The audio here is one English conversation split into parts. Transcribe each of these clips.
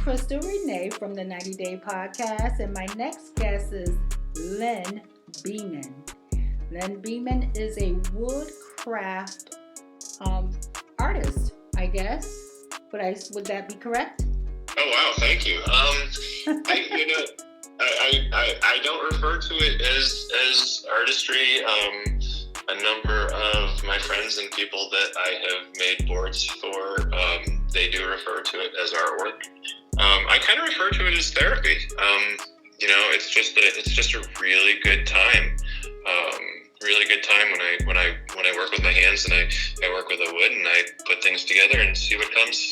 Crystal Renee from the 90 Day Podcast, and my next guest is Len Beman. Len Beman is a woodcraft artist, I guess. Would that be correct? Oh wow, thank you. I don't refer to it as artistry. A number of my friends and people that I have made boards for, they do refer to it as artwork. I kind of refer to it as therapy. It's just a really good time. Really good time when I work with my hands and I work with a wood and I put things together and see what comes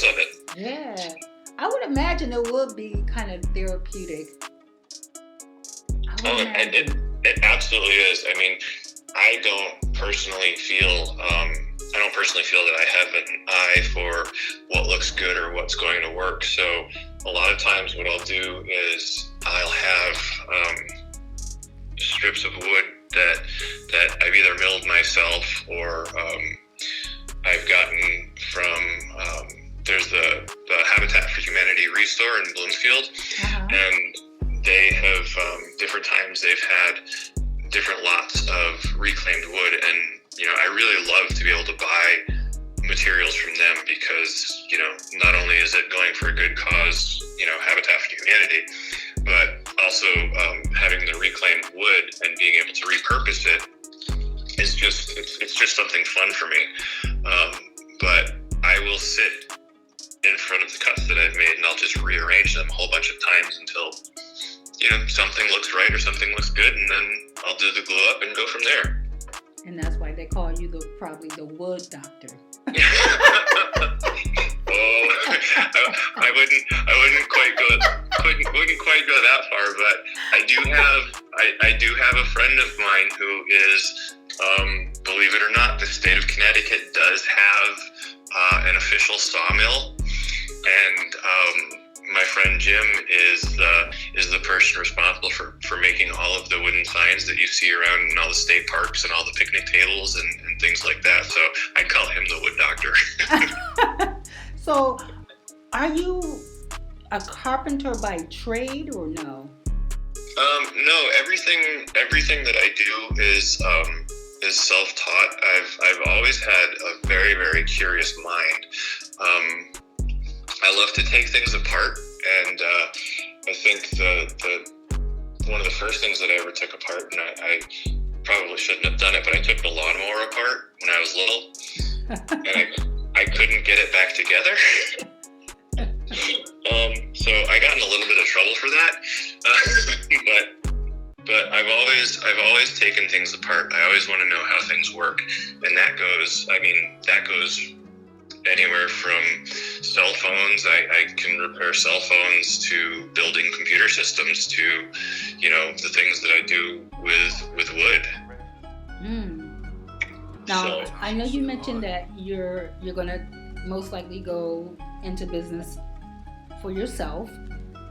of it. Yeah, I would imagine it would be kind of therapeutic. It absolutely is. I mean, I don't personally feel that I have an eye for what looks good or what's going to work. So a lot of times what I'll do is I'll have strips of wood that I've either milled myself or I've gotten from there's the Habitat for Humanity Restore in Bloomfield, and they have different times they've had different lots of reclaimed wood, and I really love to be able to buy materials from them because not only is it going for a good cause, Habitat for Humanity, but also having the reclaimed wood and being able to repurpose it is it's just something fun for me. But I will sit in front of the cuts that I've made and I'll just rearrange them a whole bunch of times until something looks right or something looks good, and then I'll do the glue up and go from there. And that's why they call you probably the wood doctor. I wouldn't quite go that far, but I do have a friend of mine who is, believe it or not, the state of Connecticut does have an official sawmill, and my friend Jim is the person responsible for making all of the wooden signs that you see around in all the state parks and all the picnic tables and things like that. So I call him the wood doctor. So, are you a carpenter by trade or no? No, everything that I do is self-taught. I've always had a very, very curious mind. I love to take things apart, and I think the one of the first things that I ever took apart, and I probably shouldn't have done it, but I took the lawnmower apart when I was little, and I couldn't get it back together. So I got in a little bit of trouble for that, but I've always taken things apart. I always want to know how things work, and that goes anywhere from cell phones. I can repair cell phones to building computer systems to, the things that I do with wood. Now, I know you mentioned that you're gonna most likely go into business for yourself.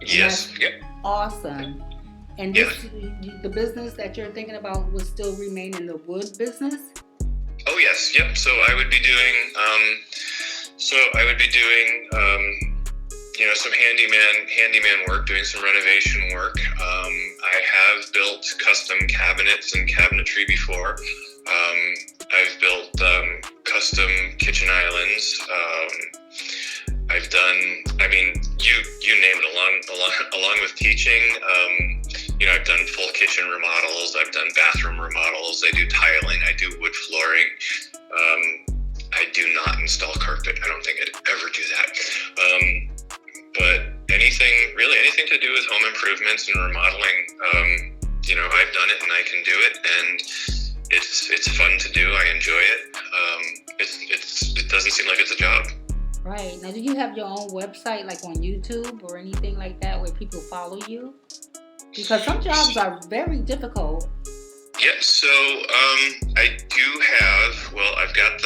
Yes. Yeah. Awesome. And the business that you're thinking about will still remain in the wood business? Oh yes. Yep. So I would be doing some handyman work, doing some renovation work. I have built custom cabinets and cabinetry before. I've built custom kitchen islands. I've done, you name it, along with teaching. I've done full kitchen remodels. I've done bathroom remodels. I do tiling. I do wood flooring. I do not install carpet. I don't think I'd ever do that. But anything to do with home improvements and remodeling, I've done it and I can do it, and it's fun to do. I enjoy it. It doesn't seem like it's a job. Right. Now, do you have your own website, like on YouTube or anything like that, where people follow you? Because some jobs are very difficult. Yeah, so I do have. Well, I've got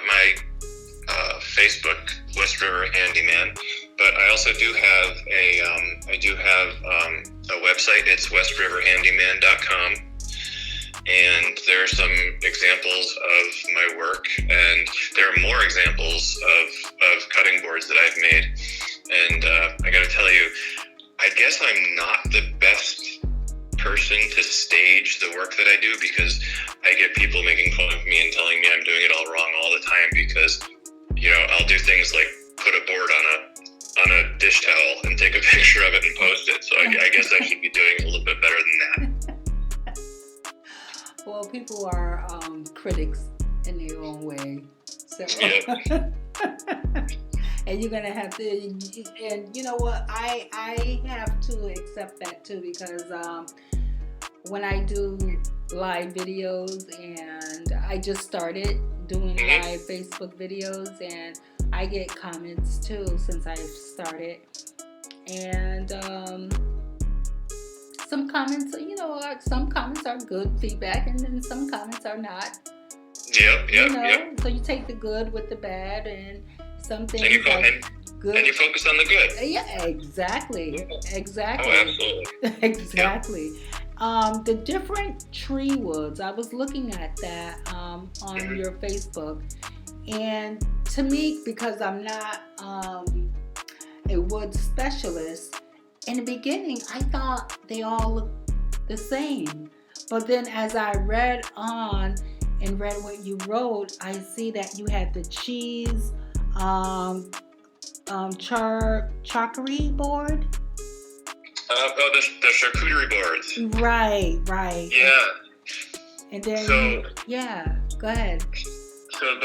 my Facebook, West River Handyman, but I also do have a website. It's westriverhandyman.com, and there are some examples of my work, and there are more examples of cutting boards that I've made. And I got to tell you, I guess I'm not the best person to stage the work that I do, because I get people making fun of me and telling me I'm doing it all wrong all the time, because, you know, I'll do things like put a board on a dish towel and take a picture of it and post it. So I guess I should be doing a little bit better than that. Well, people are critics in their own way. So. Yep. And you're gonna have to, and you know what? I have to accept that too, because when I do live videos, and I just started doing live Facebook videos, and I get comments too since I've started, and some comments, you know, some comments are good feedback, and then some comments are not. Yep. So you take the good with the bad, and some things good. And you focus on the good. Yeah, exactly. Oh, absolutely. Exactly. Yep. The different tree woods, I was looking at that on your Facebook, and to me, because I'm not a wood specialist, in the beginning I thought they all looked the same, but then as I read on and read what you wrote, I see that you had the cheese charcuterie board. The charcuterie boards. Right. Yeah. And then go ahead. So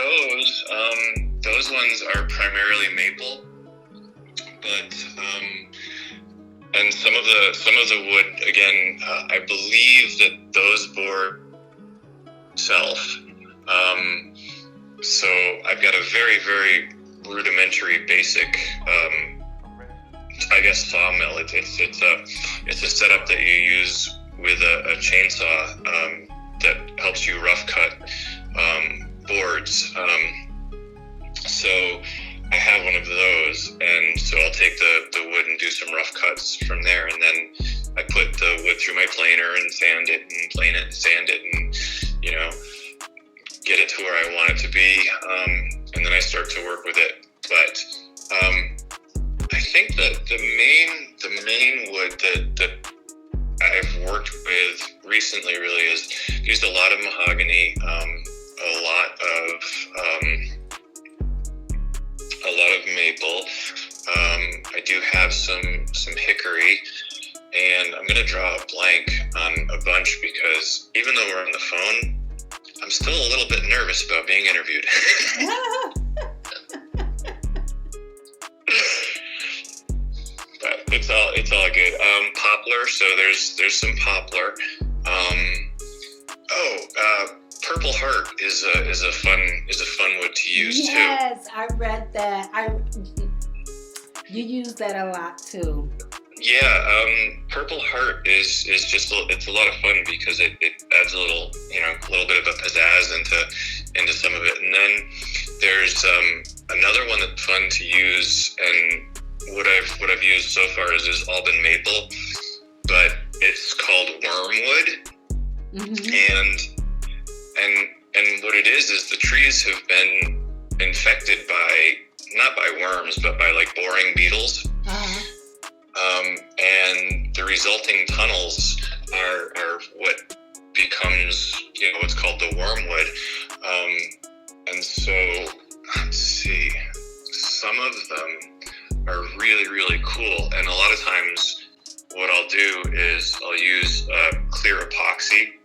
those ones are primarily maple, but and some of the wood, again, I believe that those board self. So I've got a very, very rudimentary, basic, I guess, sawmill. It's a setup that you use with a chainsaw that helps you rough cut boards. So I have one of those, and so I'll take the wood and do some rough cuts from there, and then I put the wood through my planer and sand it and plane it and sand it, and, you know, get it to where I want it to be, and then I start to work with it. But I think that the main wood that I've worked with recently really is used a lot of mahogany, a lot of maple. I do have some hickory, and I'm gonna draw a blank on a bunch, because even though we're on the phone, I'm still a little bit nervous about being interviewed. But it's all good. Poplar. So there's some poplar. Purple heart is a fun wood to use too. Yes, I read that. You use that a lot too. Yeah, Purple Heart is just it's a lot of fun, because it adds a little bit of a pizzazz into some of it. And then there's another one that's fun to use, and what I've used so far is all been maple, but it's called wormwood. Mm-hmm. And what it is the trees have been infected not by worms, but by like boring beetles. Uh-huh. And the resulting tunnels are what becomes, what's called the wormwood. And so, let's see, some of them are really, really cool. And a lot of times what I'll do is I'll use clear epoxy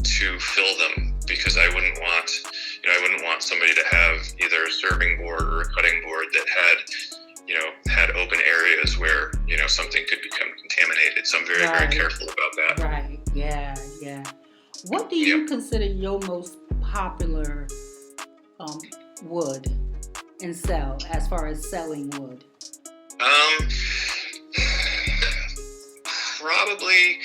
to fill them, because I wouldn't want somebody to have either a serving board or a cutting board that had open areas where, something could become contaminated. So I'm very, very careful about that. Right. Yeah. What do you consider your most popular wood and sell, as far as selling wood? Probably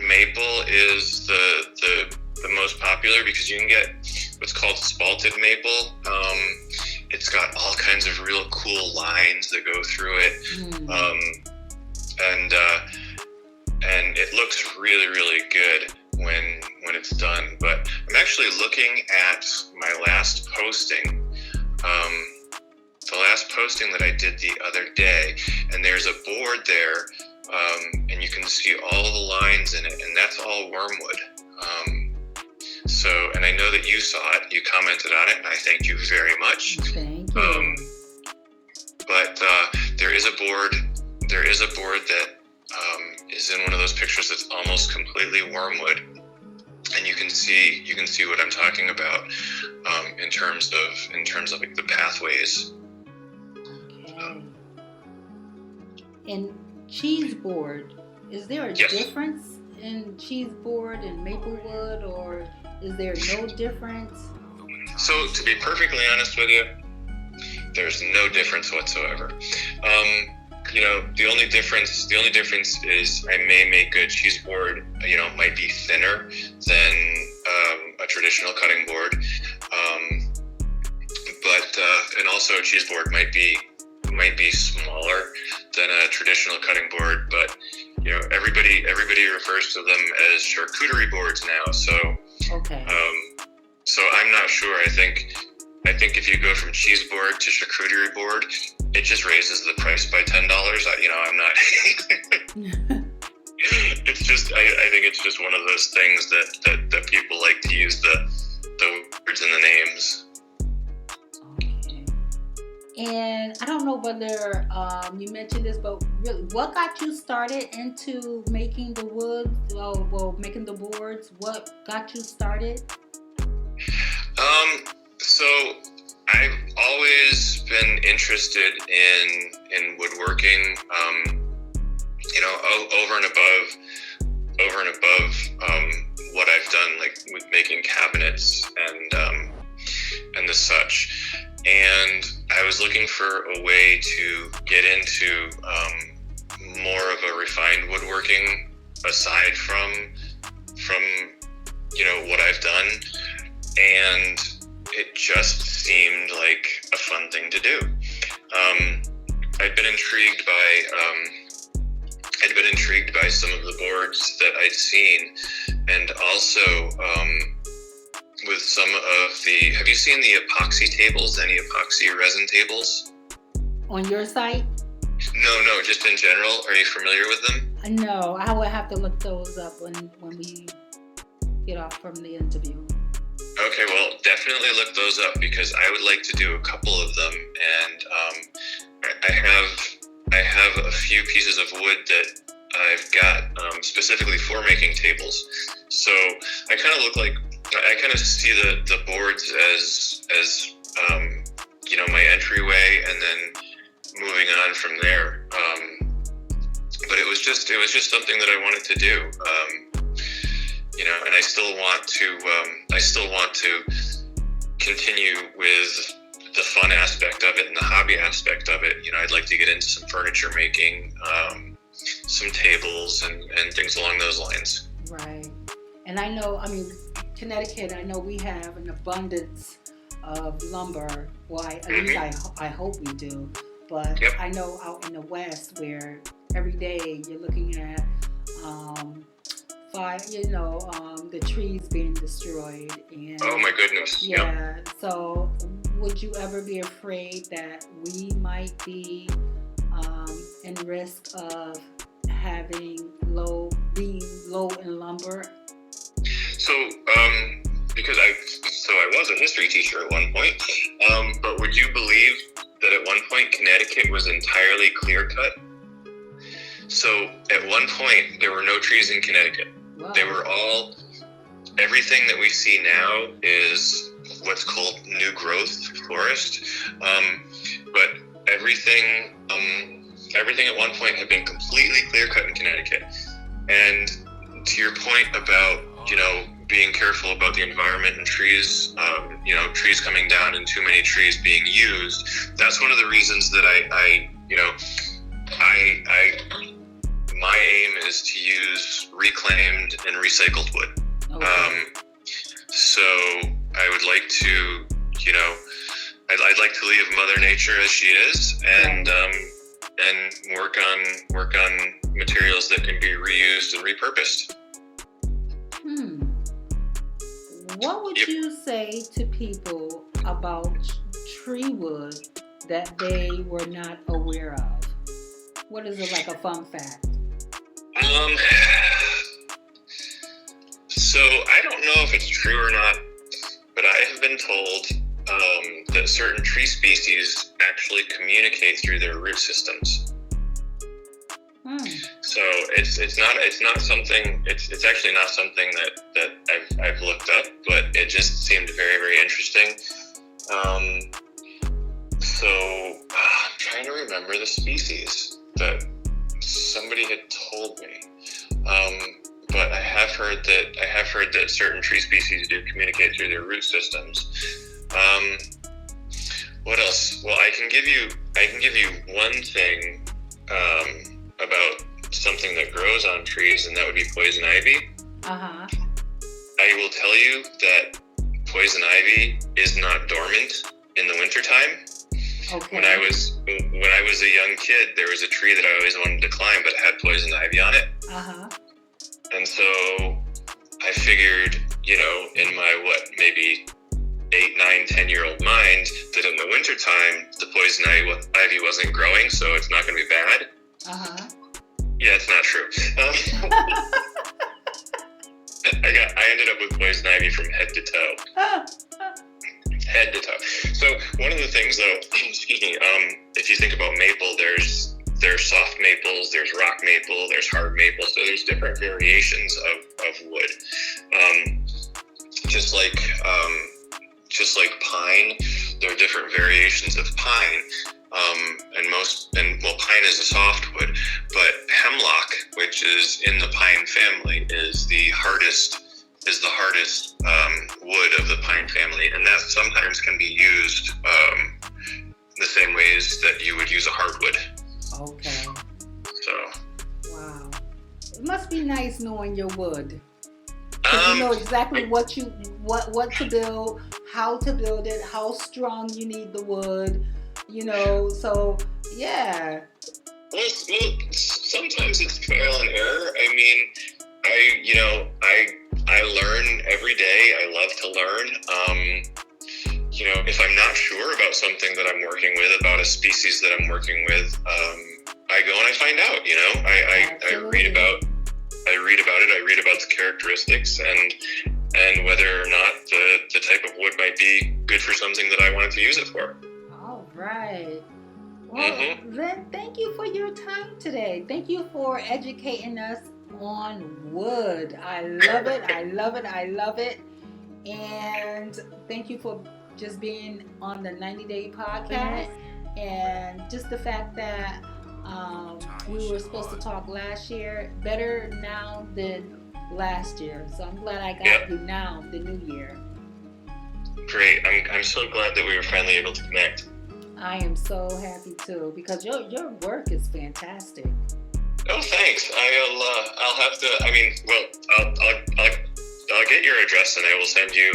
maple is the most popular, because you can get what's called spalted maple. It's got all kinds of real cool lines that go through it. And it looks really, really good when it's done. But I'm actually looking at my last posting, the last posting that I did the other day, and there's a board there, and you can see all the lines in it, and that's all wormwood. So, and I know that you saw it, you commented on it, and I thank you very much. Thank you. But there is a board that is in one of those pictures that's almost completely wormwood, and you can see what I'm talking about in terms of like the pathways. Okay. And cheese board, is there a Yes. difference in cheese board and maple wood, or is there no difference? So, to be perfectly honest with you, there's no difference whatsoever. The only difference is I may make a cheese board, might be thinner than a traditional cutting board, and also a cheese board might be smaller than a traditional cutting board. But everybody refers to them as charcuterie boards now. So Okay. so I'm not sure. I think if you go from cheese board to charcuterie board, it just raises the price by $10. I'm not. It's just. I think it's just one of those things that people like to use the words and the names. Okay. And I don't know whether you mentioned this, but really, what got you started into making the wood? Making the boards. What got you started? So I've always been interested in woodworking. Over and above what I've done, like with making cabinets and the such. And I was looking for a way to get into more of a refined woodworking aside from what I've done, and it just seemed like a fun thing to do. I'd been intrigued by some of the boards that I'd seen, and also with some of the. Have you seen the epoxy tables? Any epoxy resin tables? On your site? No, just in general. Are you familiar with them? No, I would have to look those up when we get off from the interview. Okay, well, definitely look those up, because I would like to do a couple of them, and I have a few pieces of wood that I've got specifically for making tables. So I kind of see the boards as my entryway, and then moving on from there. But it was just something that I wanted to do. And I still want to continue with the fun aspect of it and the hobby aspect of it. I'd like to get into some furniture making, some tables and things along those lines. Right. And Connecticut, I know we have an abundance of lumber. Well, at least I hope we do. But Yep. I know out in the West, where every day you're looking at the trees being destroyed. And Oh my goodness. yeah. So would you ever be afraid that we might be in risk of being low in lumber? So, because I was a history teacher at one point, but would you believe that at one point Connecticut was entirely clear cut? So at one point there were no trees in Connecticut. Wow. They were everything that we see now is what's called new growth forest. But everything at one point had been completely clear cut in Connecticut. And to your point about, being careful about the environment and trees, trees coming down and too many trees being used, that's one of the reasons that my aim is to use reclaimed and recycled wood. Okay. So I would like to, I'd like to leave Mother Nature as she is, and work on materials that can be reused and repurposed. What would you say to people about tree wood that they were not aware of? What is it, like a fun fact? So I don't know if it's true or not, but I have been told that certain tree species actually communicate through their root systems. So it's actually not something that I've looked up, but it just seemed very, very interesting. So I'm trying to remember the species that somebody had told me. But I have heard that certain tree species do communicate through their root systems. What else? Well, I can give you one thing about something that grows on trees, and that would be poison ivy. Uh-huh. I will tell you that poison ivy is not dormant in the wintertime. Okay. When I was a young kid, there was a tree that I always wanted to climb, but it had poison ivy on it. Uh-huh. And so I figured, in my maybe 8, 9, 10-year-old mind, that in the wintertime, the poison ivy wasn't growing, so it's not going to be bad. Uh-huh. Yeah, it's not true. I ended up with poison ivy from head to toe. Head to toe. So one of the things, though, excuse me, if you think about maple, there's soft maples, there's rock maple, there's hard maple. So there's different variations of wood. Just like pine, there are different variations of pine. Pine is a softwood, but hemlock, which is in the pine family, is the hardest wood of the pine family, and that sometimes can be used the same ways that you would use a hardwood. Okay. So. Wow. It must be nice knowing your wood. You know exactly what to build, how to build it, how strong you need the wood. So yeah. Well, sometimes it's trial and error. I mean, I learn every day. I love to learn. If I'm not sure about something that I'm working with, about a species that I'm working with, I go and I find out. I read about it. I read about the characteristics and whether or not the type of wood might be good for something that I wanted to use it for. All right. Well, Len, thank you for your time today. Thank you for educating us on wood. I love it. I love it. I love it. And thank you for just being on the 90-Day podcast. And just the fact that we were supposed to talk last year, better now than last year. So I'm glad I got you now, the new year. Great. I'm so glad that we were finally able to connect. I am so happy too, because your work is fantastic. Oh, thanks. I'll have to. I'll get your address and I will send you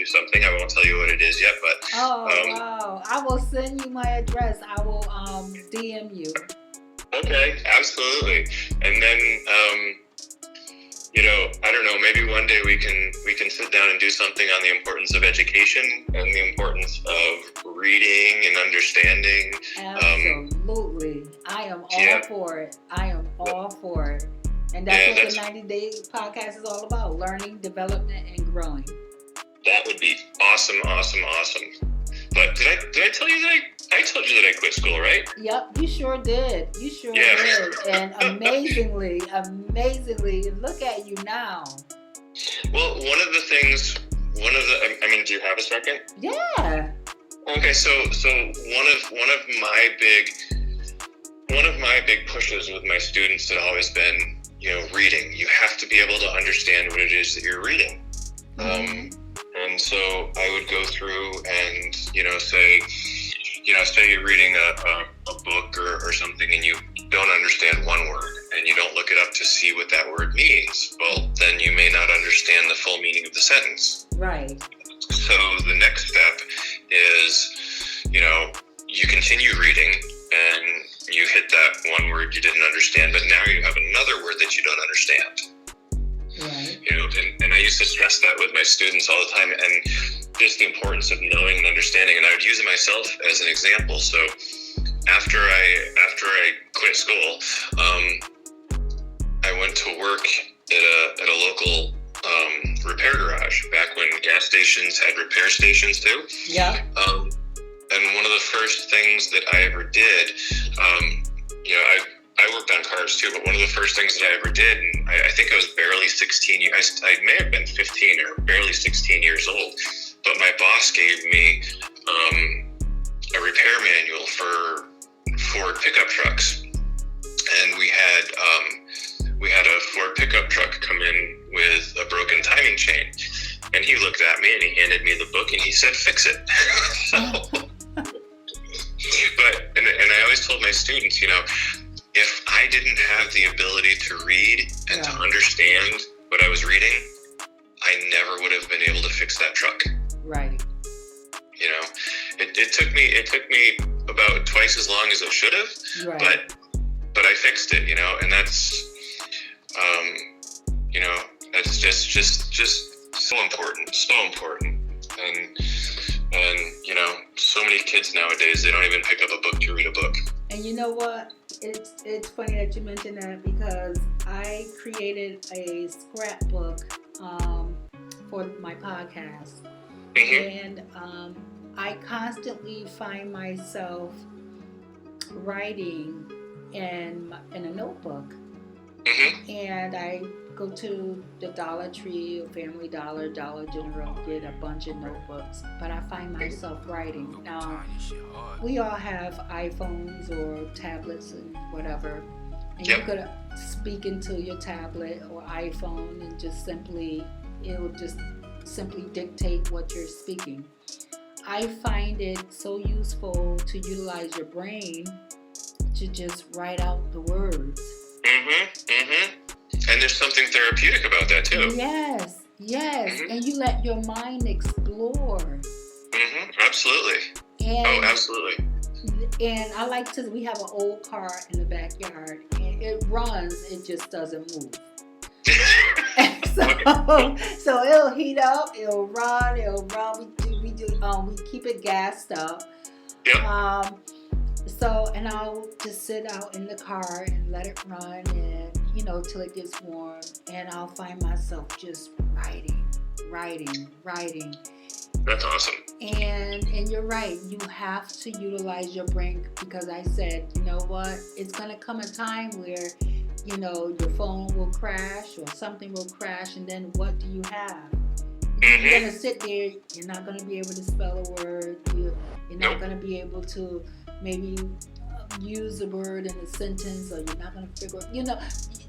something. I won't tell you what it is yet, but. Wow! I will send you my address. I will DM you. Okay, absolutely. And then I don't know. Maybe one day we can sit down and do something on the importance of education and the importance of reading and understanding. Absolutely. I am all for it. I am all for it. And that's what the 90-Day podcast is all about: learning, development, and growing. That would be awesome. But did I tell you that I told you that I quit school, right? Yep, you sure did. Did. And amazingly, look at you now. Well, do you have a second? Yeah. Okay, so one of my big pushes with my students had always been, reading. You have to be able to understand what it is that you're reading. And so I would go through and, say you're reading a book or something and you don't understand one word and you don't look it up to see what that word means. Well, then you may not understand the full meaning of the sentence. Right. So the next step is, you continue reading and you hit that one word you didn't understand, but now you have another word that you don't understand. Right. You know, and I used to stress that with my students all the time, and just the importance of knowing and understanding. And I would use it myself as an example. So after I quit school, I went to work at a local repair garage back when gas stations had repair stations too. Yeah. And one of the first things that I ever did, you know, I worked on cars too, but one of the first things that I ever did, and I think I was barely 16, I may have been 15 or barely 16 years old, but my boss gave me a repair manual for Ford pickup trucks. And we had a Ford pickup truck come in with a broken timing chain. And he looked at me and he handed me the book and he said, "Fix it." And I always told my students, you know, if I didn't have the ability to read and to understand what I was reading, I never would have been able to fix that truck. Right. You know, it took me about twice as long as it should have, right. but I fixed it, you know, and that's, you know, that's just so important. And, you know, so many kids nowadays, they don't even pick up a book to read a book. And you know what? It's funny that you mentioned that, because I created a scrapbook for my podcast. Mm-hmm. And I constantly find myself writing in a notebook. Mm-hmm. And I go to the Dollar Tree or Family Dollar, Dollar General, get a bunch of notebooks. But I find myself writing. Now, we all have iPhones or tablets and whatever. And you could speak into your tablet or iPhone and it will just simply dictate what you're speaking. I find it so useful to utilize your brain to just write out the words. And there's something therapeutic about that too. Yes. And you let your mind explore. Absolutely. And, absolutely. And I like to, we have an old car in the backyard, and it runs, it just doesn't move. So it'll heat up, it'll run. We keep it gassed up. Yep. And I'll just sit out in the car and let it run, and till it gets warm, and I'll find myself just writing. That's awesome. And you're right, you have to utilize your brain, because I said, you know what, it's gonna come a time where your phone will crash or something will crash, and then what do you have? You're gonna sit there, you're not gonna be able to spell a word, you're not gonna be able to maybe use a word in a sentence, or you're not gonna figure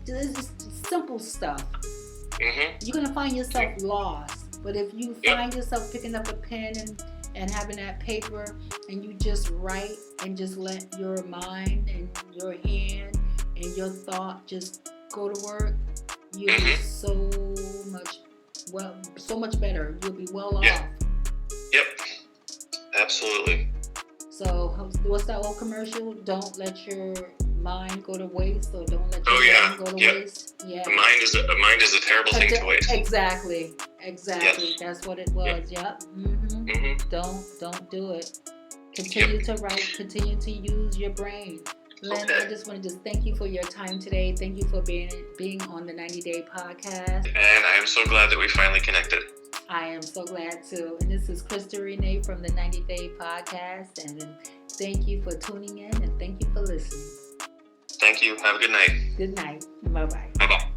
this is simple stuff. You're gonna find yourself lost. But if you find yourself picking up a pen and having that paper, and you just write and just let your mind and your hand and your thought just go to work, you'll be so much better. You'll be well off. Yep. Absolutely. So what's that old commercial? Don't let your mind go to waste, or don't let your mind go to waste. Yeah. A mind is a terrible thing to waste. Exactly. Yes. That's what it was. Yep. Don't do it. Continue to write. Continue to use your brain. Len, I just want to thank you for your time today. Thank you for being on the 90-Day Podcast. And I am so glad that we finally connected. I am so glad too. And this is Krista Renee from the 90-Day Podcast. And thank you for tuning in, and thank you for listening. Thank you. Have a good night. Good night. Bye-bye. Bye-bye.